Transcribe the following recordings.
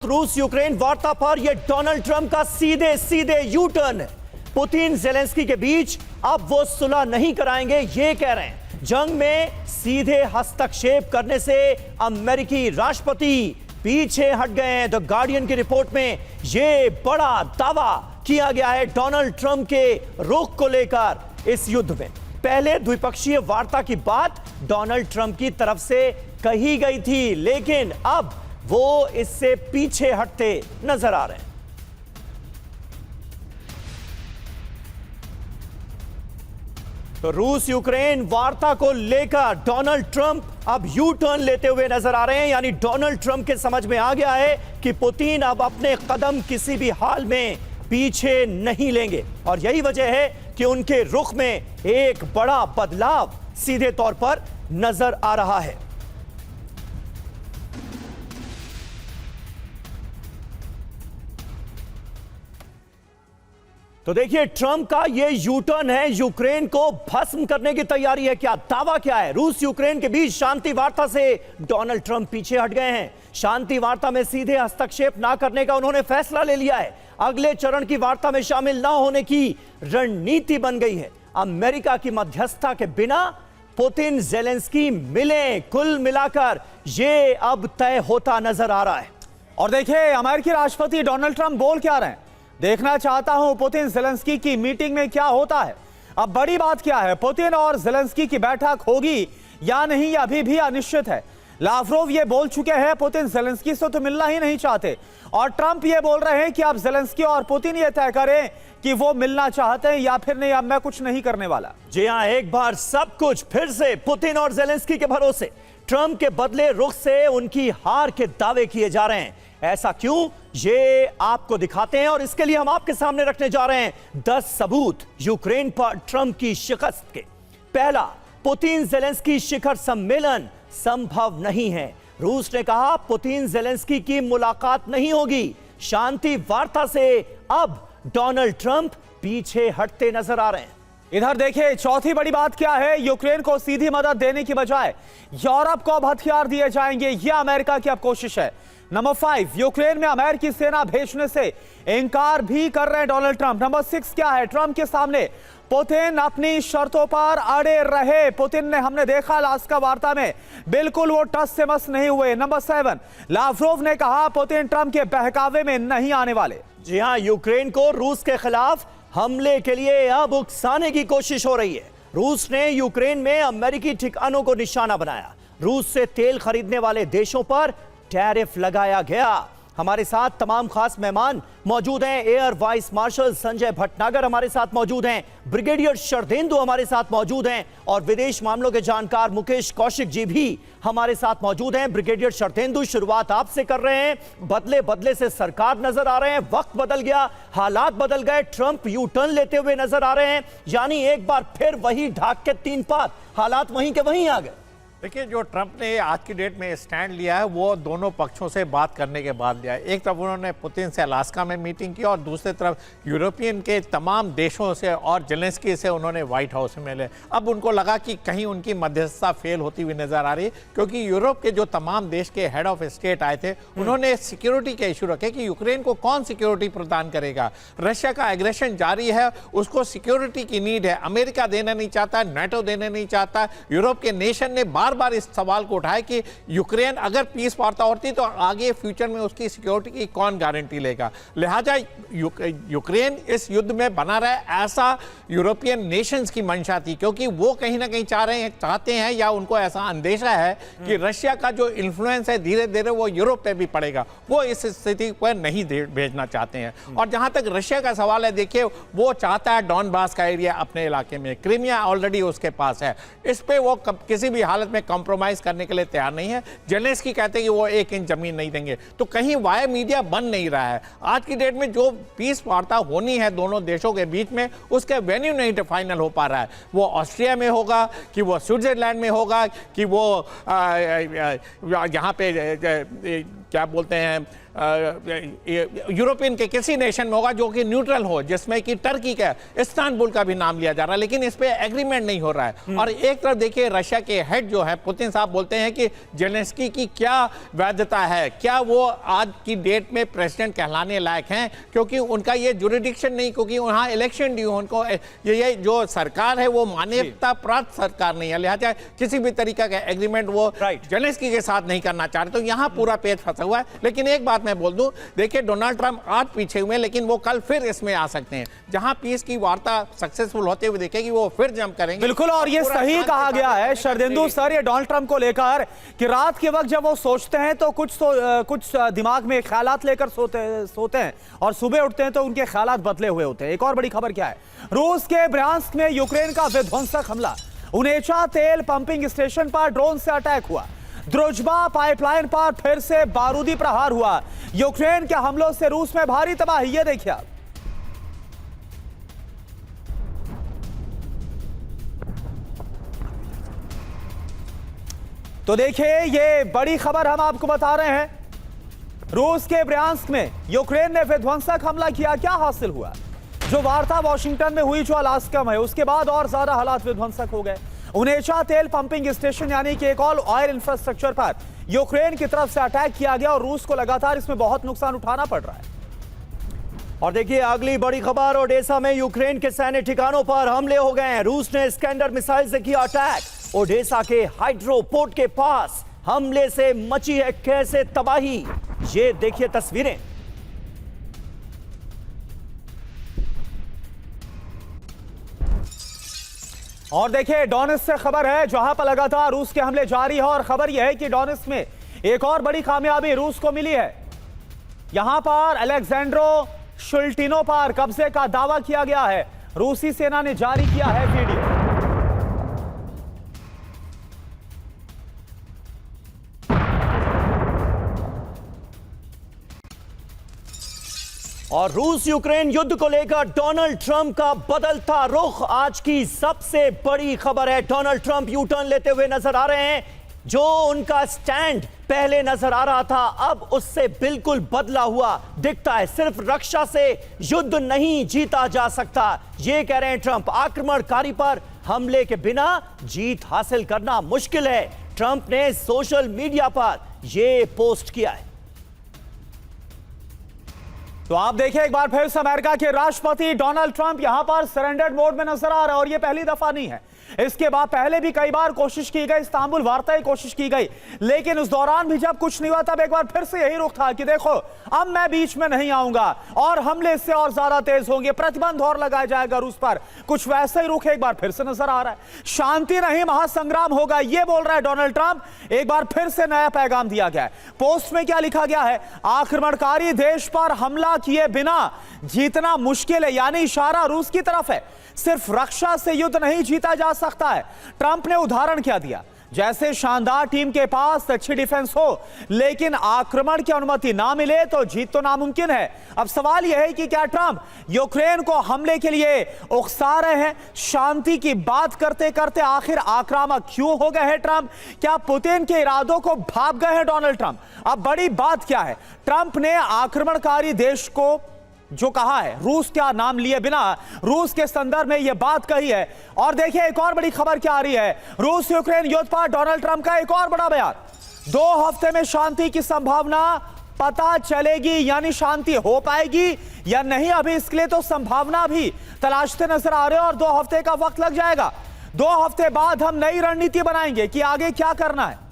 रूस यूक्रेन वार्ता पर यह डोनाल्ड ट्रंप का सीधे सीधे यू टर्न है। पुतिन जेलेंस्की के बीच अब वो सुलह नहीं कराएंगे, ये कह रहे हैं। जंग में सीधे हस्तक्षेप करने से अमेरिकी राष्ट्रपति पीछे हट गए हैं। द गार्डियन की रिपोर्ट में यह बड़ा दावा किया गया है डोनाल्ड ट्रंप के रुख को लेकर। इस युद्ध में पहले द्विपक्षीय वार्ता की बात डोनाल्ड ट्रंप की तरफ से कही गई थी, लेकिन अब वो इससे पीछे हटते नजर आ रहे हैं। तो रूस यूक्रेन वार्ता को लेकर डोनाल्ड ट्रंप अब यू टर्न लेते हुए नजर आ रहे हैं। यानी डोनाल्ड ट्रंप के समझ में आ गया है कि पुतिन अब अपने कदम किसी भी हाल में पीछे नहीं लेंगे, और यही वजह है कि उनके रुख में एक बड़ा बदलाव सीधे तौर पर नजर आ रहा है। तो देखिए, ट्रंप का यह यू टर्न है, यूक्रेन को भस्म करने की तैयारी है। क्या दावा क्या है? रूस यूक्रेन के बीच शांति वार्ता से डोनाल्ड ट्रंप पीछे हट गए हैं। शांति वार्ता में सीधे हस्तक्षेप ना करने का उन्होंने फैसला ले लिया है। अगले चरण की वार्ता में शामिल ना होने की रणनीति बन गई है। अमेरिका की मध्यस्थता के बिना पुतिन जेलेंस्की मिले, कुल मिलाकर यह अब तय होता नजर आ रहा है। और देखिए, अमेरिकी राष्ट्रपति डोनाल्ड ट्रंप बोल क्या रहे हैं। देखना चाहता हूं पुतिन जेलेंस्की की मीटिंग में क्या होता है। अब बड़ी बात क्या है, पुतिन और जेलेंस्की की बैठक होगी या नहीं, अभी भी अनिश्चित है। लावरोव ये बोल चुके हैं पुतिन जेलेंस्की से तो मिलना ही नहीं चाहते, और ट्रंप ये बोल रहे हैं कि अब जेलेंस्की और पुतिन ये तय करें कि वो मिलना चाहते हैं या फिर नहीं। अब मैं कुछ नहीं करने वाला। जी हां, एक बार सब कुछ फिर से पुतिन और जेलेंस्की के भरोसे। ट्रंप के बदले रुख से उनकी हार के दावे किए जा रहे हैं। ऐसा क्यों, ये आपको दिखाते हैं, और इसके लिए हम आपके सामने रखने जा रहे हैं 10 सबूत यूक्रेन पर ट्रंप की शिकस्त के। पहला, पुतिन जेलेंस्की शिखर सम्मेलन संभव नहीं है। रूस ने कहा पुतिन जेलेंस्की की मुलाकात नहीं होगी। शांति वार्ता से अब डोनाल्ड ट्रंप पीछे हटते नजर आ रहे हैं। इधर देखिए, चौथी बड़ी बात क्या है, यूक्रेन को सीधी मदद देने की बजाय यूरोप को अब हथियार दिए जाएंगे। यह अमेरिका की अब कोशिश है। नंबर 5, यूक्रेन में अमेरिकी सेना भेजने से इंकार भी कर रहे हैं डोनाल्ड ट्रंप। नंबर 6 क्या है, ट्रंप के सामने पुतिन अपनी शर्तों पर अड़े रहे। पुतिन ने, हमने देखा अलास्का वार्ता में, बिल्कुल वो टस से मस नहीं हुए। नंबर 7, लावरोव ने कहा पुतिन ट्रंप के बहकावे में नहीं आने वाले। जी हां, यूक्रेन को रूस के खिलाफ हमले के लिए अब उकसाने की कोशिश हो रही है। रूस ने यूक्रेन में अमेरिकी ठिकानों को निशाना बनाया। रूस से तेल खरीदने वाले देशों पर टैरिफ लगाया गया। हमारे साथ तमाम खास मेहमान मौजूद हैं। Air vice marshal Sanjay Bhatnagar हमारे साथ मौजूद हैं, ब्रिगेडियर शरदेंदु हमारे साथ मौजूद हैं, और विदेश मामलों के जानकार मुकेश कौशिक जी भी हमारे साथ मौजूद हैं। ब्रिगेडियर शरदेंदु, शुरुआत आपसे कर रहे हैं। बदले बदले से सरकार नजर आ रहे हैं, वक्त बदल गया, हालात बदल गए, ट्रंप यू टर्न लेते हुए नजर आ रहे हैं। यानी एक बार फिर वही ढाक के 3 पात, हालात वहीं के वहीं आ गए। देखिए, जो ट्रंप ने आज की डेट में स्टैंड लिया है वो दोनों पक्षों से बात करने के बाद लिया है। एक तरफ उन्होंने पुतिन से अलास्का में मीटिंग की, और दूसरी तरफ यूरोपियन के तमाम देशों से और जेलेंस्की से उन्होंने व्हाइट हाउस में मिले। अब उनको लगा कि कहीं उनकी मध्यस्थता फेल होती हुई नजर आ रही है, क्योंकि यूरोप के जो तमाम देश के हेड ऑफ स्टेट आए थे उन्होंने सिक्योरिटी के इशू रखे कि यूक्रेन को कौन सिक्योरिटी प्रदान करेगा। रशिया का एग्रेशन जारी है, उसको सिक्योरिटी की नीड है। अमेरिका देना नहीं चाहता, नाटो देना नहीं चाहता। यूरोप के नेशन ने बार बार इस सवाल को उठाया कि यूक्रेन अगर पीस वार्ता होती तो आगे फ्यूचर में उसकी सिक्योरिटी की कौन गारंटी लेगा। लिहाजा यूक्रेन इस युद्ध में बना रहे, ऐसा यूरोपियन नेशंस की मंशा थी, क्योंकि वो कहीं ना कहीं चाहते हैं या उनको ऐसा अंदेशा है कि रशिया का जो इन्फ्लुएंस है धीरे धीरे वो यूरोप पे भी पड़ेगा। वो इस स्थिति पर नहीं भेजना चाहते हैं। और जहां तक रशिया का सवाल है, देखिए, वो चाहता है डॉनबास का एरिया अपने इलाके में, क्रीमिया ऑलरेडी उसके पास है, इस पे वो किसी भी हालत में कॉम्प्रोमाइज करने के लिए तैयार नहीं है। जेलेंस्की कहते हैं कि वो 1 इंच जमीन नहीं देंगे। तो कहीं वाया मीडिया बन नहीं रहा है। आज की डेट में जो पीस वार्ता होनी है दोनों देशों के बीच में, उसके वेन्यू नहीं फाइनल हो पा रहा है। वो ऑस्ट्रिया में होगा कि वो स्विट्जरलैंड में होगा कि वो यहाँ पे क्या बोलते हैं यूरोपियन के किसी नेशन में होगा जो कि न्यूट्रल हो, जिसमें कि टर्की का, इस्तांबुल का भी नाम लिया जा रहा है, लेकिन इस पे एग्रीमेंट नहीं हो रहा है। और एक तरफ देखिए रशिया के हेड जो है पुतिन साहब बोलते हैं कि जेलेंस्की की क्या वैधता है, क्या वो आज की डेट में प्रेसिडेंट कहलाने लायक हैं, क्योंकि उनका ये जुरिडिक्शन नहीं, क्योंकि वहाँ इलेक्शन ड्यू, उनको ये जो सरकार है वो मान्यता प्राप्त सरकार नहीं है, लिहाजा किसी भी तरीका का एग्रीमेंट वो जेलेंस्की के साथ नहीं करना चाह रहे। तो यहाँ पूरा पेच फंसा हुआ है। लेकिन एक बात मैं बोल दूं, देखिए डोनाल्ड ट्रंप आज पीछे हुए, लेकिन वो कल फिर इसमें आ सकते हैं। जहां पीस की वार्ता सक्सेसफुल होते हुए देखेगी वो फिर जंप करेंगे। बिल्कुल, और ये सही कहा गया है शरदेंदु सर ये डोनाल्ड ट्रंप को लेकर कि रात के वक्त जब वो सोचते हैं तो कुछ दिमाग में ख्यालात लेकर सोते हैं और सुबह उठते हैं तो उनके ख्यालात बदले हुए होते हैं। एक और बड़ी खबर क्या है, रूस के ब्रांस्क में यूक्रेन का विध्वंसक हमला, उनेचा तेल पंपिंग स्टेशन पर ड्रोन से अटैक हुआ, द्रुजबा पाइपलाइन पर फिर से बारूदी प्रहार हुआ। यूक्रेन के हमलों से रूस में भारी तबाही, ये देखिए आप। तो देखिए ये बड़ी खबर हम आपको बता रहे हैं, रूस के ब्रांस्क में यूक्रेन ने विध्वंसक हमला किया। क्या हासिल हुआ, जो वार्ता वॉशिंगटन में हुई जो अलास्का में, उसके बाद और ज्यादा हालात विध्वंसक हो गए। उनेचा तेल पंपिंग स्टेशन यानी कि एक ऑयल इंफ्रास्ट्रक्चर पर यूक्रेन की तरफ से अटैक किया गया और रूस को लगातार इसमें बहुत नुकसान उठाना पड़ रहा है। और देखिए अगली बड़ी खबर, ओडेसा में यूक्रेन के सैन्य ठिकानों पर हमले हो गए हैं। रूस ने स्कैंडर मिसाइल से किया अटैक। ओडेसा के हाइड्रो पोर्ट के पास हमले से मची है कैसे तबाही, ये देखिए तस्वीरें। और देखिए डोनेट्स्क से खबर है जहां पर लगातार रूस के हमले जारी है और खबर यह है कि डोनेट्स्क में एक और बड़ी कामयाबी रूस को मिली है। यहां पर अलेक्जेंड्रो शुल्टिनो पर कब्जे का दावा किया गया है। रूसी सेना ने जारी किया है वीडियो। और रूस यूक्रेन युद्ध को लेकर डोनाल्ड ट्रंप का बदलता रुख आज की सबसे बड़ी खबर है। डोनाल्ड ट्रंप यू टर्न लेते हुए नजर आ रहे हैं। जो उनका स्टैंड पहले नजर आ रहा था अब उससे बिल्कुल बदला हुआ दिखता है। सिर्फ रक्षा से युद्ध नहीं जीता जा सकता, यह कह रहे हैं ट्रंप। आक्रमणकारी पर हमले के बिना जीत हासिल करना मुश्किल है। ट्रंप ने सोशल मीडिया पर यह पोस्ट किया है। तो आप देखिए एक बार फिर से अमेरिका के राष्ट्रपति डोनाल्ड ट्रंप यहां पर सरेंडर्ड मोड में नजर आ रहे हैं और यह पहली दफा नहीं है। इसके बाद पहले भी कई बार कोशिश की गई, इस्तांबुल वार्ता की कोशिश की गई, लेकिन उस दौरान भी जब कुछ नहीं हुआ तब एक बार फिर से यही रुख था कि देखो अब मैं बीच में नहीं आऊंगा और हमले इससे और ज्यादा तेज होंगे, प्रतिबंध और लगाया जाएगा रूस पर। कुछ वैसा ही रुख एक बार फिर से नजर आ रहा है। शांति नहीं महासंग्राम होगा, यह बोल रहा है डोनाल्ड ट्रंप। एक बार फिर से नया पैगाम दिया गया है। पोस्ट में क्या लिखा गया है, आक्रमणकारी देश पर हमला किए बिना जीतना मुश्किल है, यानी इशारा रूस की तरफ है। सिर्फ रक्षा से युद्ध नहीं जीता जा सकता है। ट्रंप ने उदाहरण क्या दिया, जैसे शानदार टीम के पास अच्छी डिफेंस हो लेकिन आक्रमण की अनुमति ना मिले तो जीत तो नामुमकिन है। अब सवाल यह है कि क्या ट्रंप यूक्रेन को हमले के लिए उकसा रहे हैं? शांति की बात करते करते आखिर आक्रामक क्यों हो गए हैं ट्रंप? क्या पुतिन के इरादों को भाप गए हैं डोनाल्ड ट्रंप? अब बड़ी बात क्या है, ट्रंप ने आक्रमणकारी देश को जो कहा है, रूस का नाम लिए बिना रूस के संदर्भ में यह बात कही है। और देखिए एक और बड़ी खबर क्या आ रही है, रूस यूक्रेन युद्ध पर डोनाल्ड ट्रंप का एक और बड़ा बयान। 2 हफ्ते में शांति की संभावना पता चलेगी, यानी शांति हो पाएगी या नहीं अभी इसके लिए तो संभावना भी तलाशते नजर आ रहे हैं और 2 हफ्ते का वक्त लग जाएगा। 2 हफ्ते बाद हम नई रणनीति बनाएंगे कि आगे क्या करना है।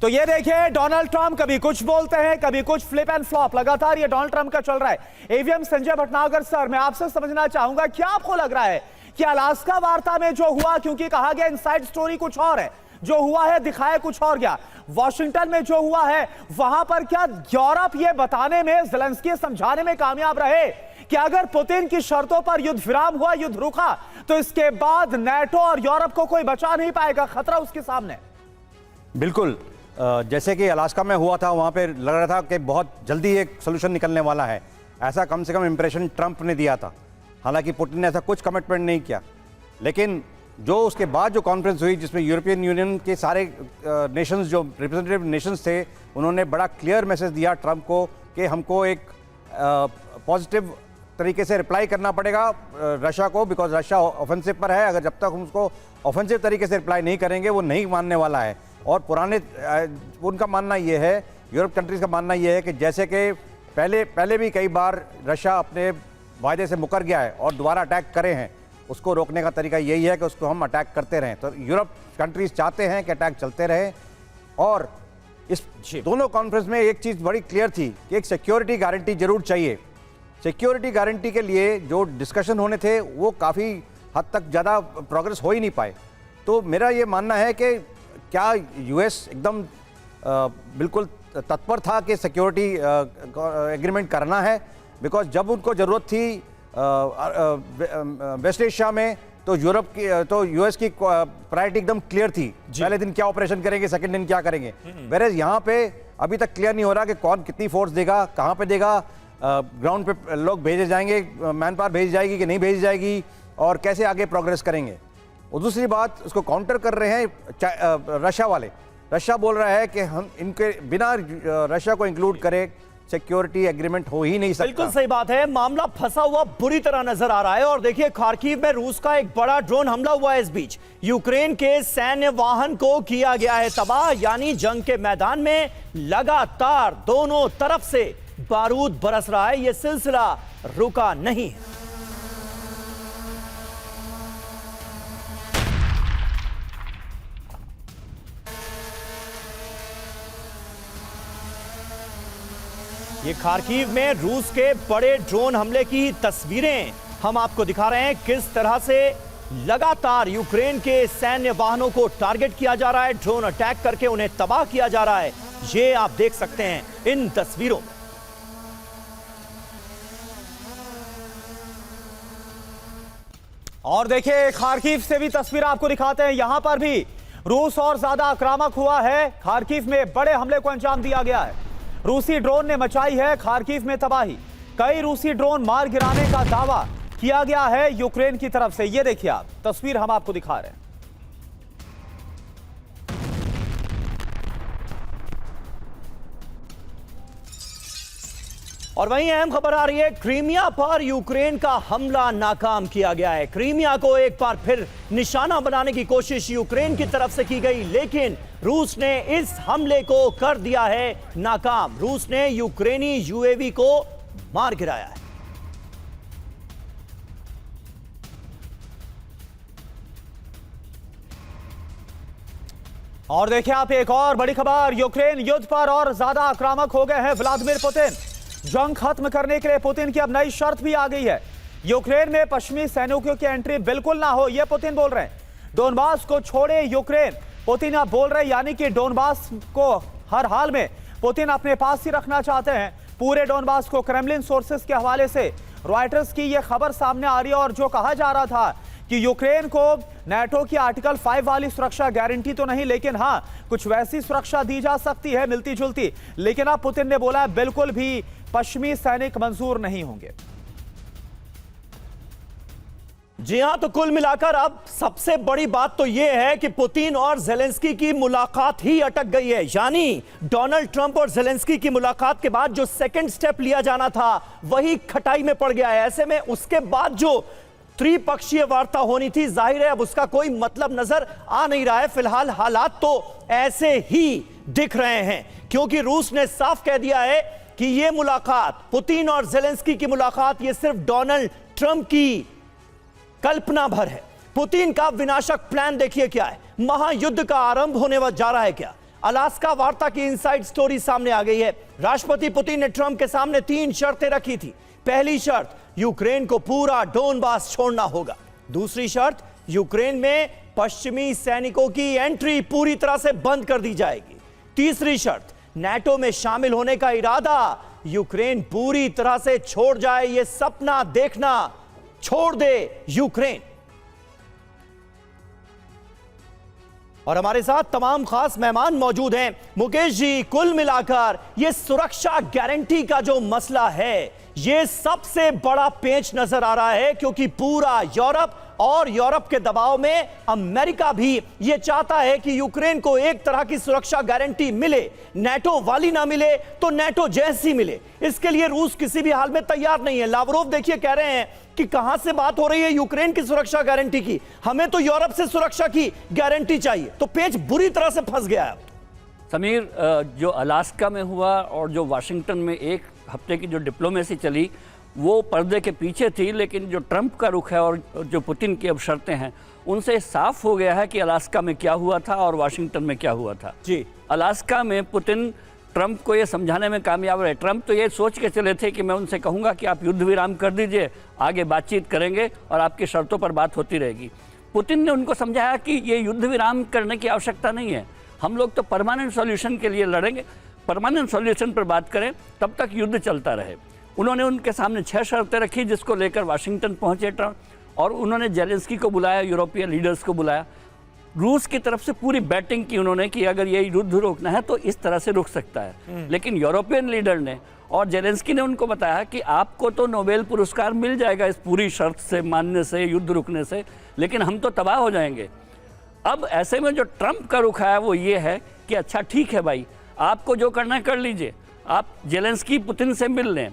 तो ये देखिए डोनाल्ड ट्रंप कभी कुछ बोलते हैं कभी कुछ, फ्लिप एंड फ्लॉप लगातार ये डोनाल्ड ट्रंप का चल रहा है। एवीएम संजय भटनागर सर, मैं आपसे समझना चाहूंगा क्या आपको लग रहा है कि अलास्का वार्ता में जो हुआ, क्योंकि कहा गया इनसाइड स्टोरी कुछ और है, जो हुआ है दिखाया कुछ और गया, वॉशिंगटन में जो हुआ है वहां पर क्या यूरोप ये बताने में, ज़ेलेंस्की समझाने में कामयाब रहे कि अगर पुतिन की शर्तों पर युद्ध विराम हुआ, युद्ध रुका, तो इसके बाद नाटो और यूरोप को कोई बचा नहीं पाएगा, खतरा उसके सामने? बिल्कुल, जैसे कि अलास्का में हुआ था वहाँ पे लग रहा था कि बहुत जल्दी एक सोल्यूशन निकलने वाला है, ऐसा कम से कम इंप्रेशन ट्रंप ने दिया था। हालांकि पुतिन ने ऐसा कुछ कमिटमेंट नहीं किया, लेकिन जो उसके बाद जो कॉन्फ्रेंस हुई जिसमें यूरोपियन यूनियन के सारे नेशंस जो रिप्रेजेंटेटिव नेशंस थे, उन्होंने बड़ा क्लियर मैसेज दिया ट्रंप को कि हमको एक पॉजिटिव तरीके से रिप्लाई करना पड़ेगा रशिया को, बिकॉज रशिया ऑफेंसिव पर है। अगर जब तक हम उसको ऑफेंसिव तरीके से रिप्लाई नहीं करेंगे वो नहीं मानने वाला है। और पुराने उनका मानना ये है, यूरोप कंट्रीज़ का मानना ये है कि जैसे कि पहले भी कई बार रशिया अपने वायदे से मुकर गया है और दोबारा अटैक करे हैं, उसको रोकने का तरीका यही है कि उसको हम अटैक करते रहें। तो यूरोप कंट्रीज़ चाहते हैं कि अटैक चलते रहे। और इस दोनों कॉन्फ्रेंस में एक चीज़ बड़ी क्लियर थी कि एक सिक्योरिटी गारंटी जरूर चाहिए। सिक्योरिटी गारंटी के लिए जो डिस्कशन होने थे वो काफ़ी हद तक ज़्यादा प्रोग्रेस हो ही नहीं पाए। तो मेरा ये मानना है कि क्या यूएस एकदम बिल्कुल तत्पर था कि सिक्योरिटी एग्रीमेंट करना है, बिकॉज जब उनको ज़रूरत थी वेस्ट एशिया में तो यूएस की प्रायोरिटी एकदम क्लियर थी। पहले दिन क्या ऑपरेशन करेंगे, सेकंड दिन क्या करेंगे। वेरेज यहाँ पे अभी तक क्लियर नहीं हो रहा कि कौन कितनी फोर्स देगा, कहाँ पे देगा, ग्राउंड पे लोग भेजे जाएंगे, मैन पावर भेजी जाएगी कि नहीं भेजी जाएगी, और कैसे आगे प्रोग्रेस करेंगे। और दूसरी बात, उसको काउंटर कर रहे हैं रशिया वाले। रशिया बोल रहा है कि हम इनके बिना रशिया को इंक्लूड करें सिक्योरिटी एग्रीमेंट हो ही नहीं सकता। बिल्कुल सही बात है, मामला फंसा हुआ बुरी तरह नजर आ रहा है। और देखिए, खार्किव में रूस का एक बड़ा ड्रोन हमला हुआ है। इस बीच यूक्रेन के सैन्य वाहन को किया गया है तबाह। यानी जंग के मैदान में लगातार दोनों तरफ से बारूद बरस रहा है, यह सिलसिला रुका नहीं है। ये खार्किव में रूस के बड़े ड्रोन हमले की तस्वीरें हम आपको दिखा रहे हैं। किस तरह से लगातार यूक्रेन के सैन्य वाहनों को टारगेट किया जा रहा है, ड्रोन अटैक करके उन्हें तबाह किया जा रहा है, ये आप देख सकते हैं इन तस्वीरों में। और देखिए, खार्किव से भी तस्वीर आपको दिखाते हैं। यहां पर भी रूस और ज्यादा आक्रामक हुआ है। खार्किव में बड़े हमले को अंजाम दिया गया है। रूसी ड्रोन ने मचाई है खार्किव में तबाही। कई रूसी ड्रोन मार गिराने का दावा किया गया है यूक्रेन की तरफ से। ये देखिए, आप तस्वीर हम आपको दिखा रहे हैं। और वहीं अहम खबर आ रही है, क्रीमिया पर यूक्रेन का हमला नाकाम किया गया है। क्रीमिया को एक बार फिर निशाना बनाने की कोशिश यूक्रेन की तरफ से की गई, लेकिन रूस ने इस हमले को कर दिया है नाकाम। रूस ने यूक्रेनी यूएवी को मार गिराया है। और देखिए आप, एक और बड़ी खबर, यूक्रेन युद्ध पर और ज्यादा आक्रामक हो गए हैं व्लादिमीर पुतिन। जंग खत्म करने के लिए पुतिन की अब नई शर्त भी आ गई है। यूक्रेन में पश्चिमी सैनिकों की एंट्री बिल्कुल ना हो, यह पुतिन बोल रहे हैं। डोनबास को छोड़े यूक्रेन, पुतिन अब बोल रहे हैं। यानी कि डोनबास को हर हाल में पुतिन अपने पास ही रखना चाहते हैं, पूरे डोनबास को। क्रेमलिन सोर्सेस के हवाले से रॉयटर्स की यह खबर सामने आ रही है। और जो कहा जा रहा था कि यूक्रेन को नाटो की आर्टिकल 5 वाली सुरक्षा गारंटी तो नहीं, लेकिन हां कुछ वैसी सुरक्षा दी जा सकती है मिलती जुलती। लेकिन अब पुतिन ने बोला है बिल्कुल भी पश्चिमी सैनिक मंजूर नहीं होंगे। जी हां, तो कुल मिलाकर अब सबसे बड़ी बात तो यह है कि पुतिन और ज़ेलेंस्की की मुलाकात ही अटक गई है। यानी डोनाल्ड ट्रंप और ज़ेलेंस्की की मुलाकात के बाद जो सेकंड स्टेप लिया जाना था वही खटाई में पड़ गया है। ऐसे में उसके बाद जो त्रिपक्षीय वार्ता होनी थी, जाहिर है अब उसका कोई मतलब नजर आ नहीं रहा है। फिलहाल हालात तो ऐसे ही दिख रहे हैं, क्योंकि रूस ने साफ कह दिया है कि यह मुलाकात, पुतिन और ज़ेलेंस्की की मुलाकात, यह सिर्फ डोनाल्ड ट्रंप की कल्पना भर है। पुतिन का विनाशक प्लान देखिए क्या है, महायुद्ध का आरंभ होने जा रहा है क्या। अलास्का वार्ता की इनसाइड स्टोरी सामने आ गई है। राष्ट्रपति पुतिन ने ट्रंप के सामने 3 शर्तें रखी थी। पहली शर्त, यूक्रेन को पूरा डोनबास छोड़ना होगा। दूसरी शर्त, यूक्रेन में पश्चिमी सैनिकों की एंट्री पूरी तरह से बंद कर दी जाएगी। तीसरी शर्त, नाटो में शामिल होने का इरादा यूक्रेन पूरी तरह से छोड़ जाए, यह सपना देखना छोड़ दे यूक्रेन। और हमारे साथ तमाम खास मेहमान मौजूद हैं। मुकेश जी, कुल मिलाकर यह सुरक्षा गारंटी का जो मसला है, यह सबसे बड़ा पेंच नजर आ रहा है, क्योंकि पूरा यूरोप और यूरोप के दबाव में अमेरिका भी यह चाहता है कि यूक्रेन को एक तरह की सुरक्षा गारंटी मिले, नेटो वाली ना मिले तो नेटो जैसी मिले। इसके लिए रूस किसी भी हाल में तैयार नहीं है। लावरोव देखिए कह रहे हैं कि कहां से बात हो रही है यूक्रेन की सुरक्षा गारंटी की, हमें तो यूरोप से सुरक्षा की गारंटी चाहिए। तो पेच बुरी तरह से फंस गया है। समीर, जो अलास्का में हुआ और जो वाशिंगटन में एक हफ्ते की जो डिप्लोमेसी चली वो पर्दे के पीछे थी, लेकिन जो ट्रंप का रुख है और जो पुतिन की अब शर्तें हैं उनसे साफ हो गया है कि अलास्का में क्या हुआ था और वाशिंगटन में क्या हुआ था। जी, अलास्का में पुतिन ट्रंप को ये समझाने में कामयाब रहे। ट्रंप तो ये सोच के चले थे कि मैं उनसे कहूँगा कि आप युद्ध विराम कर दीजिए, आगे बातचीत करेंगे और आपकी शर्तों पर बात होती रहेगी। पुतिन ने उनको समझाया कि ये युद्ध विराम करने की आवश्यकता नहीं है, हम लोग तो परमानेंट सॉल्यूशन के लिए लड़ेंगे, परमानेंट सॉल्यूशन पर बात करें, तब तक युद्ध चलता रहे। उन्होंने उनके सामने 6 शर्तें रखी जिसको लेकर वाशिंगटन पहुंचे ट्रंप, और उन्होंने जेलेंस्की को बुलाया, यूरोपियन लीडर्स को बुलाया। रूस की तरफ से पूरी बैटिंग की उन्होंने कि अगर ये युद्ध रोकना है तो इस तरह से रुक सकता है। लेकिन यूरोपियन लीडर ने और जेलेंस्की ने उनको बताया कि आपको तो नोबेल पुरस्कार मिल जाएगा इस पूरी शर्त से मानने से, युद्ध रुकने से, लेकिन हम तो तबाह हो जाएंगे। अब ऐसे में जो ट्रंप का रुख है वो ये है कि अच्छा ठीक है भाई, आपको जो करना है कर लीजिए, आप जेलेंस्की पुतिन से मिल लें,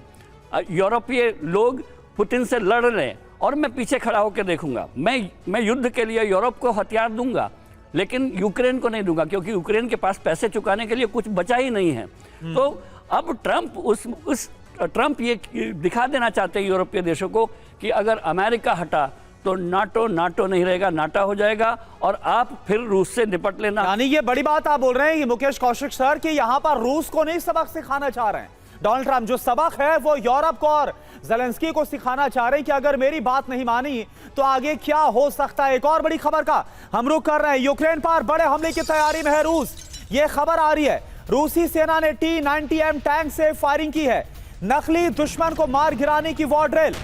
यूरोपीय लोग पुतिन से लड़ लें और मैं पीछे खड़ा होकर देखूंगा। मैं युद्ध के लिए यूरोप को हथियार दूंगा लेकिन यूक्रेन को नहीं दूंगा, क्योंकि यूक्रेन के पास पैसे चुकाने के लिए कुछ बचा ही नहीं है। तो अब ट्रंप ये दिखा देना चाहते हैं यूरोपीय देशों को कि अगर अमेरिका हटा तो नाटो नहीं रहेगा, नाटा हो जाएगा और आप फिर रूस से निपट लेना। यानी ये बड़ी बात आप बोल रहे हैं कि मुकेश कौशिक सर कि यहां पर रूस को नहीं सबक सिखाना चाह रहे हैं डोनाल्ड ट्रंप, जो सबक है वो यूरोप को और ज़ेलेंस्की को सिखाना चाह रहे हैं कि अगर मेरी बात नहीं मानी तो आगे क्या हो सकता है। एक और बड़ी खबर का हम रुख कर रहे हैं। यूक्रेन पर बड़े हमले की तैयारी में है रूस। ये खबर आ रही है रूसी सेना ने T-90M टैंक से फायरिंग की है, नकली दुश्मन को मार गिराने की वॉर ड्रिल।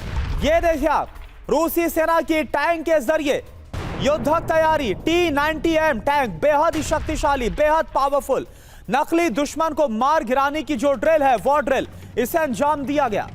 ये देखिए आप, रूसी सेना की टैंक के जरिए युद्धक तैयारी। T-90M टैंक बेहद ही शक्तिशाली, बेहद पावरफुल, नकली दुश्मन को मार गिराने की जो ड्रिल है, वॉर ड्रिल, इसे अंजाम दिया गया।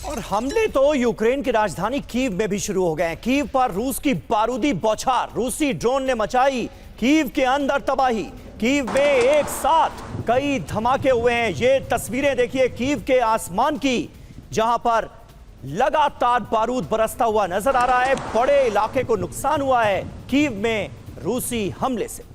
और हमले तो यूक्रेन की राजधानी कीव में भी शुरू हो गए हैं। कीव पर रूस की बारूदी बौछार, रूसी ड्रोन ने मचाई कीव के अंदर तबाही। कीव में एक साथ कई धमाके हुए हैं। ये तस्वीरें देखिए कीव के आसमान की, जहां पर लगातार बारूद बरसता हुआ नजर आ रहा है। बड़े इलाके को नुकसान हुआ है कीव में रूसी हमले से।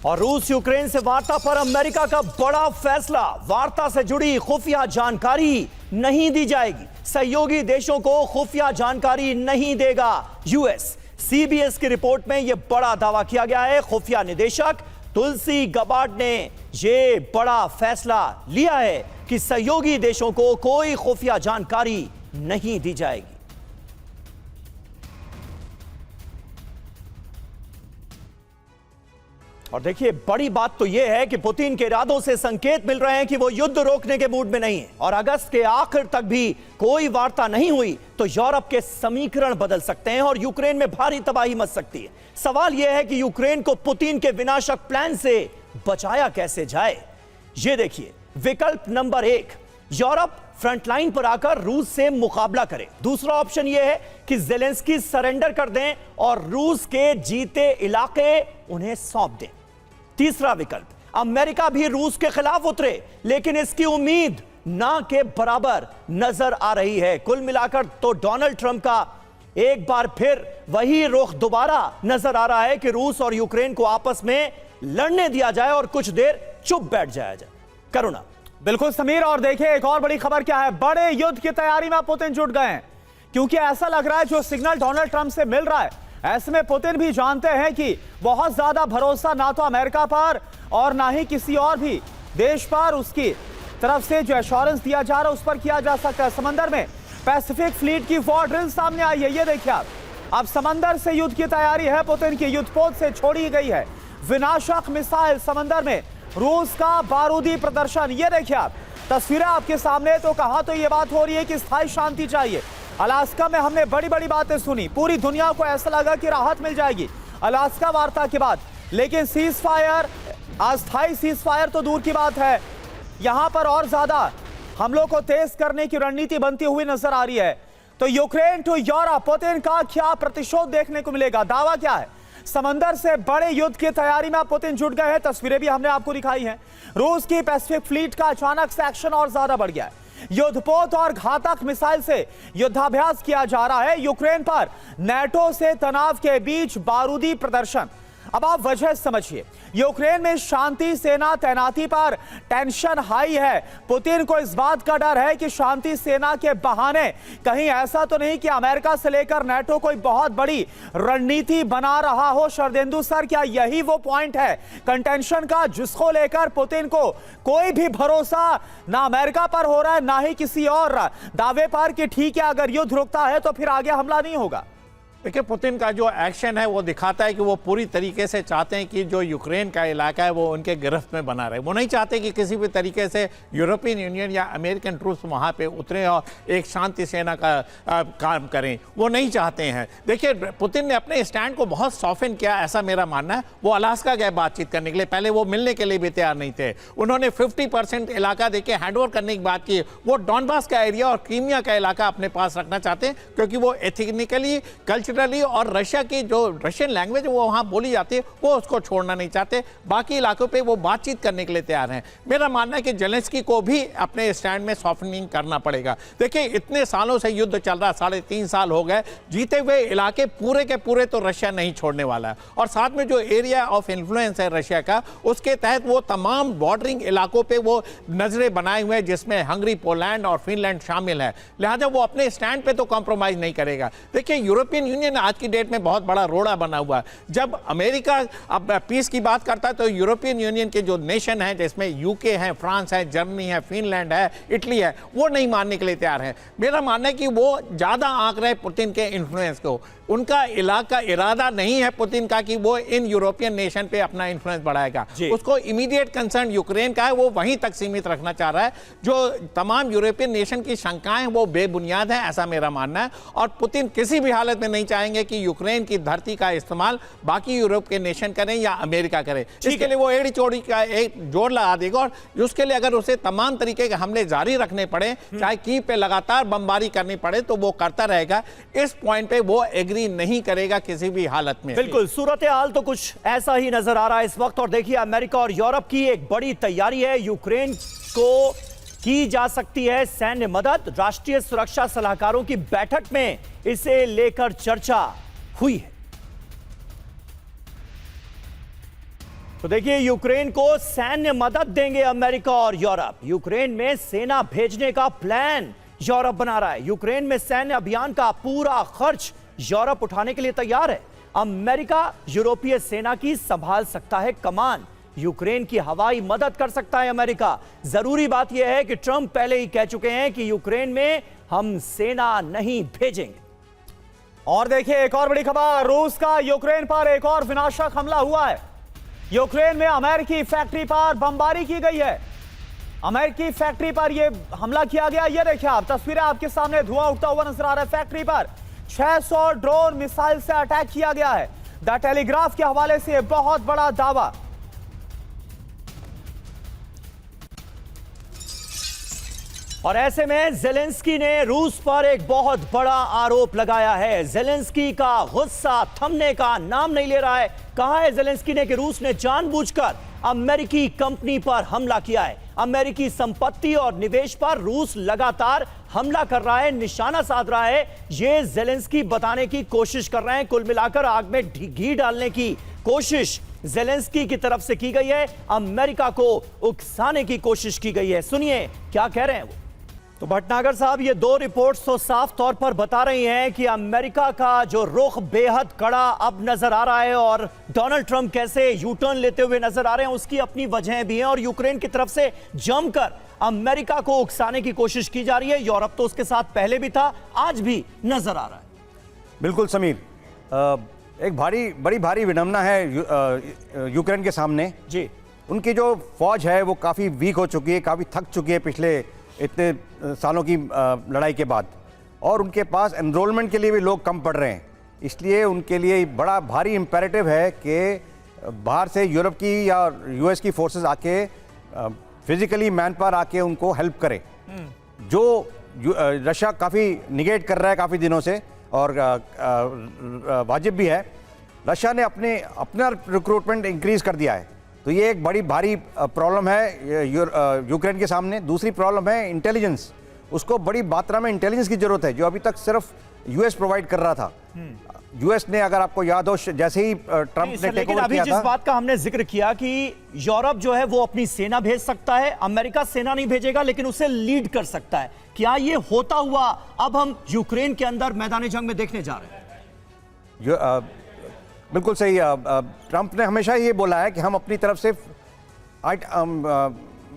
और रूस यूक्रेन से वार्ता पर अमेरिका का बड़ा फैसला, वार्ता से जुड़ी खुफिया जानकारी नहीं दी जाएगी, सहयोगी देशों को खुफिया जानकारी नहीं देगा यूएस। सीबीएस की रिपोर्ट में यह बड़ा दावा किया गया है। खुफिया निदेशक तुलसी गबार्ड ने यह बड़ा फैसला लिया है कि सहयोगी देशों को कोई खुफिया जानकारी नहीं दी जाएगी। और देखिए बड़ी बात तो यह है कि पुतिन के इरादों से संकेत मिल रहे हैं कि वो युद्ध रोकने के मूड में नहीं है, और अगस्त के आखिर तक भी कोई वार्ता नहीं हुई तो यूरोप के समीकरण बदल सकते हैं और यूक्रेन में भारी तबाही मच सकती है। सवाल यह है कि यूक्रेन को पुतिन के विनाशक प्लान से बचाया कैसे जाए। यह देखिए विकल्प नंबर 1, यूरोप फ्रंटलाइन पर आकर रूस से मुकाबला करे। दूसरा ऑप्शन यह है कि ज़ेलेंस्की सरेंडर कर दें और रूस के जीते इलाके उन्हें सौंप दें। तीसरा विकल्प, अमेरिका भी रूस के खिलाफ उतरे, लेकिन इसकी उम्मीद ना के बराबर नजर आ रही है। कुल मिलाकर तो डोनाल्ड ट्रंप का एक बार फिर वही रुख दोबारा नजर आ रहा है कि रूस और यूक्रेन को आपस में लड़ने दिया जाए और कुछ देर चुप बैठ जाया जाए। करुणा। बिल्कुल समीर, और देखिए एक और बड़ी खबर क्या है, बड़े युद्ध की तैयारी में पुतिन जुट गए हैं, क्योंकि ऐसा लग रहा है जो सिग्नल डोनाल्ड ट्रंप से मिल रहा है, ऐसे में पुतिन भी जानते हैं कि बहुत ज्यादा भरोसा ना तो अमेरिका पर और ना ही किसी और भी देश पर उसकी तरफ से जो एश्योरेंस दिया जा रहा है उस पर किया जा सकता है। समंदर में पैसिफिक फ्लीट की वॉर ड्रिल सामने आई है। ये देखिए आप, अब समंदर से युद्ध की तैयारी है पुतिन की, युद्धपोत से छोड़ी गई है विनाशक मिसाइल। समंदर में रूस का बारूदी प्रदर्शन, ये देखिए आप तस्वीरें आपके सामने। तो कहां तो ये बात हो रही है कि स्थायी शांति चाहिए। अलास्का में हमने बड़ी बड़ी बातें सुनी, पूरी दुनिया को ऐसा लगा कि राहत मिल जाएगी अलास्का वार्ता के बाद, लेकिन सीज फायर अस्थायी सीजफायर तो दूर की बात है, यहां पर और ज्यादा हमलों को तेज करने की रणनीति बनती हुई नजर आ रही है। तो यूक्रेन टू यूरोप, पुतिन का क्या प्रतिशोध देखने को मिलेगा? दावा क्या है? समंदर से बड़े युद्ध की तैयारी में पुतिन जुट गए हैं। तस्वीरें भी हमने आपको दिखाई हैं। रूस की पैसिफिक फ्लीट का अचानक से एक्शन और ज्यादा बढ़ गया है। युद्धपोत और घातक मिसाइल से युद्धाभ्यास किया जा रहा है यूक्रेन पर। नाटो से तनाव के बीच बारूदी प्रदर्शन। अब आप वजह समझिए, यूक्रेन में शांति सेना तैनाती पर टेंशन हाई है। पुतिन को इस बात का डर है कि शांति सेना के बहाने कहीं ऐसा तो नहीं कि अमेरिका से लेकर नाटो कोई बहुत बड़ी रणनीति बना रहा हो। शरदेंदु सर, क्या यही वो पॉइंट है कंटेंशन का जिसको लेकर पुतिन को कोई भी भरोसा ना अमेरिका पर हो रहा है, ना ही किसी और दावे पर कि ठीक है अगर युद्ध रुकता है तो फिर आगे हमला नहीं होगा? देखिए, पुतिन का जो एक्शन है वो दिखाता है कि वो पूरी तरीके से चाहते हैं कि जो यूक्रेन का इलाका है वो उनके गिरफ्त में बना रहे। वो नहीं चाहते कि किसी भी तरीके से यूरोपियन यूनियन या अमेरिकन ट्रूप्स वहाँ पे उतरें और एक शांति सेना का काम करें। वो नहीं चाहते हैं। देखिए, पुतिन ने अपने स्टैंड को बहुत सॉफ्टन किया, ऐसा मेरा मानना है। वो अलास्का गए बातचीत करने के लिए, पहले वो मिलने के लिए भी तैयार नहीं थे। उन्होंने 50% इलाका देके हैंडओवर करने की बात की। वो डॉनबास का एरिया और क्रीमिया का इलाका अपने पास रखना चाहते हैं, क्योंकि वो एथनिकली और रशिया की जो रशियन लैंग्वेज वो वहां बोली जाती है वो उसको छोड़ना नहीं चाहते। बाकी इलाकों पे वो बातचीत करने के लिए तैयार हैं। मेरा मानना है कि जेलेंस्की को भी अपने स्टैंड में सॉफ्टनिंग करना पड़ेगा। देखिए, इतने सालों से युद्ध चल रहा, 3.5 साल हो गए। जीते हुए इलाके पूरे के पूरे तो रशिया नहीं छोड़ने वाला है, और साथ में जो एरिया ऑफ इन्फ्लुएंस है रशिया का, उसके तहत वो तमाम बॉर्डरिंग इलाकों पे वो नजरें बनाए हुए हैं, जिसमें हंगरी, पोलैंड और फिनलैंड शामिल है। लिहाजा वो अपने स्टैंड पे तो कॉम्प्रोमाइज नहीं करेगा। देखिए, यूरोपियन यूनियन आज की डेट में बहुत बड़ा रोड़ा बना हुआ है। जब अमेरिका अब पीस की बात करता है तो यूरोपियन यूनियन के जो नेशन है, जिसमें यूके है, फ्रांस है, जर्मनी है, फिनलैंड है, इटली है, वो नहीं मानने के लिए तैयार है। मेरा मानना है कि वो ज्यादा आंक रहे पुतिन के इन्फ्लुएंस को। उनका इलाका इरादा नहीं है पुतिन का कि वो इन यूरोपियन नेशन पे अपना इन्फ्लुएंस बढ़ाएगा। उसको इमीडिएट कंसर्न यूक्रेन का है, वो वहीं तक सीमित रखना चाह रहा है। जो तमाम यूरोपियन नेशन की शंकाएं वो बेबुनियाद है, ऐसा मेरा मानना है। और पुतिन किसी भी हालत में नहीं चाहेंगे कि यूक्रेन की धरती का इस्तेमाल बाकी यूरोप के नेशन करें या अमेरिका करे। इसके लिए वो एड़ी चोड़ी का एक जोड़ लगा देगा, और उसके लिए अगर उसे तमाम तरीके के हमले जारी रखने पड़े, चाहे कीव पे लगातार बमबारी करनी पड़े, तो वो करता रहेगा। इस पॉइंट पे वो एग्री नहीं करेगा किसी भी हालत में। बिल्कुल, सूरत हाल तो कुछ ऐसा ही नजर आ रहा है इस वक्त। और देखिए, अमेरिका और यूरोप की एक बड़ी तैयारी है। यूक्रेन को की जा सकती है सैन्य मदद। राष्ट्रीय सुरक्षा सलाहकारों की बैठक में इसे लेकर चर्चा हुई है। तो देखिए, यूक्रेन को सैन्य मदद देंगे अमेरिका और यूरोप। यूक्रेन में सेना भेजने का प्लान यूरोप बना रहा है। यूक्रेन में सैन्य अभियान का पूरा खर्च यूरोप उठाने के लिए तैयार है। अमेरिका यूरोपीय सेना की संभाल सकता है कमान। यूक्रेन की हवाई मदद कर सकता है अमेरिका। जरूरी बात यह है कि ट्रंप पहले ही कह चुके हैं कि यूक्रेन में हम सेना नहीं भेजेंगे। और देखिए, एक और बड़ी खबर, रूस का यूक्रेन पर एक और विनाशक हमला हुआ है। यूक्रेन में अमेरिकी फैक्ट्री पर बमबारी की गई है। अमेरिकी फैक्ट्री पर यह हमला किया गया। ये देखिए, आप तस्वीरें आपके सामने, धुआं उठता हुआ नजर आ रहा है। फैक्ट्री पर 600 ड्रोन मिसाइल से अटैक किया गया है। द टेलीग्राफ के हवाले से बहुत बड़ा दावा। और ऐसे में जेलेंस्की ने रूस पर एक बहुत बड़ा आरोप लगाया है। जेलेंस्की का गुस्सा थमने का नाम नहीं ले रहा है। कहा है जेलेंस्की ने कि रूस ने जानबूझकर अमेरिकी कंपनी पर हमला किया है। अमेरिकी संपत्ति और निवेश पर रूस लगातार हमला कर रहा है, निशाना साध रहा है। ये जेलेंस्की बताने की कोशिश कर रहे हैं। कुल मिलाकर आग में घी डालने की कोशिश जेलेंस्की की तरफ से की गई है। अमेरिका को उकसाने की कोशिश की गई है। सुनिए क्या कह रहे हैं वो। तो भटनागर साहब, ये दो रिपोर्ट्स तो साफ तौर पर बता रही हैं कि अमेरिका का जो रुख बेहद कड़ा अब नजर आ रहा है, और डोनाल्ड ट्रंप कैसे यू टर्न लेते हुए नजर आ रहे हैं, उसकी अपनी वजहें भी हैं। और यूक्रेन की तरफ से जमकर अमेरिका को उकसाने की कोशिश की जा रही है। यूरोप तो उसके साथ पहले भी था, आज भी नजर आ रहा है। बिल्कुल समीर, एक बड़ी भारी विडंबना है यूक्रेन के सामने जी। उनकी जो फौज है वो काफ़ी वीक हो चुकी है, काफ़ी थक चुकी है पिछले इतने सालों की लड़ाई के बाद, और उनके पास एनरोलमेंट के लिए भी लोग कम पड़ रहे हैं। इसलिए उनके लिए बड़ा भारी इम्पेरेटिव है कि बाहर से यूरोप की या यूएस की फोर्सेस आके फिजिकली मैन पावर आके उनको हेल्प करे, जो रशिया काफ़ी निगेट कर रहा है काफ़ी दिनों से और वाजिब भी है। रशिया ने अपना रिक्रूटमेंट इंक्रीज कर दिया है, तो ये एक बड़ी भारी प्रॉब्लम है यूक्रेन के सामने। दूसरी प्रॉब्लम है इंटेलिजेंस, उसको बड़ी मात्रा में इंटेलिजेंस की जरूरत है, जो अभी तक सिर्फ यूएस प्रोवाइड कर रहा था। यूएस ने, अगर आपको याद हो, जैसे ही ट्रंप ने टेक लेकिन ओवर अभी किया जिस था, बात का हमने जिक्र किया कि यूरोप जो है वो अपनी सेना भेज सकता है, अमेरिका सेना नहीं भेजेगा लेकिन उसे लीड कर सकता है। क्या ये होता हुआ अब हम यूक्रेन के अंदर मैदानी जंग में देखने जा रहे हैं? बिल्कुल सही। ट्रंप ने हमेशा ये बोला है कि हम अपनी तरफ से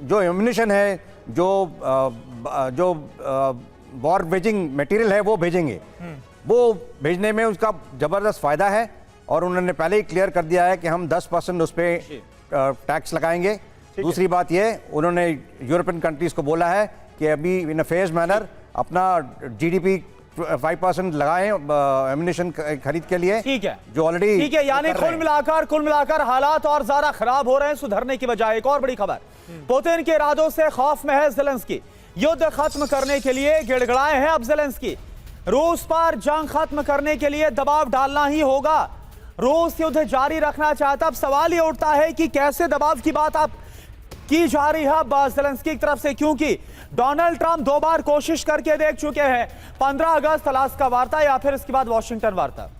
जो एम्यूनिशन है, जो वॉर वेजिंग मटेरियल है वो भेजेंगे। वो भेजने में उसका ज़बरदस्त फ़ायदा है और उन्होंने पहले ही क्लियर कर दिया है कि हम 10% उस पर टैक्स लगाएंगे। दूसरी बात ये, उन्होंने यूरोपियन कंट्रीज़ को बोला है कि अभी इन अ फेज मैनर अपना जीडीपी 5% लगाएं एम्यूनिशन खरीद के लिए, ठीक है, जो ऑलरेडी ठीक है। यानी कुल मिलाकर हालात और ज्यादा खराब हो रहे हैं सुधरने की बजाय। एक और बड़ी खबर, पुतिन के इरादों से खौफ में है ज़ेलेंस्की। युद्ध खत्म करने के लिए गिड़गिड़ाए हैं अब ज़ेलेंस्की। रूस पर जंग खत्म करने के लिए दबाव डालना ही होगा। रूस युद्ध जारी रखना चाहता। अब सवाल ये उठता है कि कैसे दबाव की बात आप की जा रही है ज़ेलेंस्की की तरफ से, क्योंकि डोनाल्ड ट्रंप 2 बार कोशिश करके देख चुके हैं, 15 अगस्त अलास्का वार्ता या फिर इसके बाद वॉशिंगटन वार्ता।